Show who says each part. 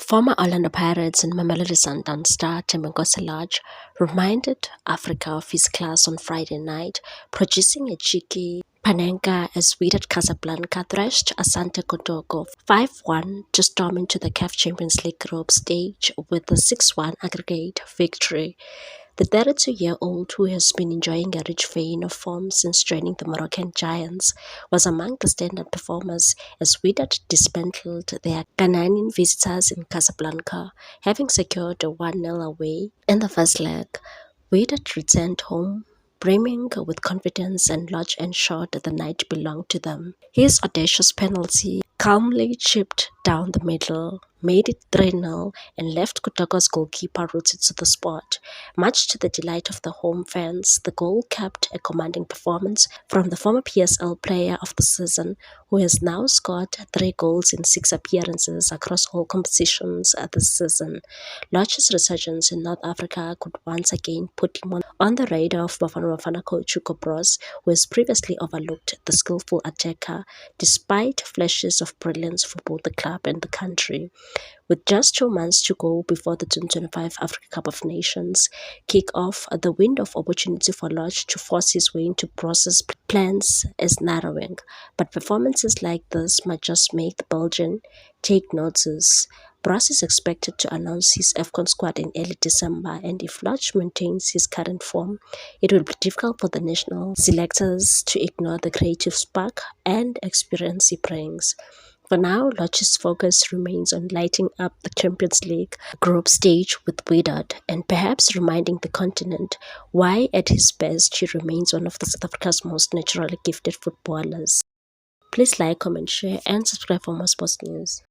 Speaker 1: Former Orlando Pirates and Mamelodi Sundowns star Thembinkosi Lorch reminded Africa of his class on Friday night, producing a cheeky Panenka as Wydad Casablanca thrashed Asante Kotoko 5-1 to storm into the CAF Champions League group stage with a 6-1 aggregate victory. The 32-year-old, who has been enjoying a rich vein of form since joining the Moroccan Giants, was among the standout performers as Wydad dismantled their Ghanaian visitors in Casablanca, having secured a 1-0 away in the first leg. Wydad returned home brimming with confidence, and Lorch ensured that the night belonged to them. His audacious penalty, calmly chipped down the middle, made it 3-0 and left Kotoko's goalkeeper rooted to the spot. Much to the delight of the home fans, the goal capped a commanding performance from the former PSL Player of the Season, who has now scored 3 goals in 6 appearances across all competitions this season. Lorch's resurgence in North Africa could once again put him on the radar of Bafana Bafana coach Hugo Broos, who has previously overlooked the skillful attacker despite flashes of brilliance for both the club and the country. With just 2 months to go before the 2025 Africa Cup of Nations kick-off, the window of opportunity for Lorch to force his way into Broos's plans is narrowing. But performances like this might just make the Belgian take notice. Broos is expected to announce his AFCON squad in early December, and if Lorch maintains his current form, it will be difficult for the national selectors to ignore the creative spark and experience he brings. For now, Lorch's focus remains on lighting up the Champions League group stage with Wydad and perhaps reminding the continent why at his best he remains one of South Africa's most naturally gifted footballers. Please like, comment, share and subscribe for more sports news.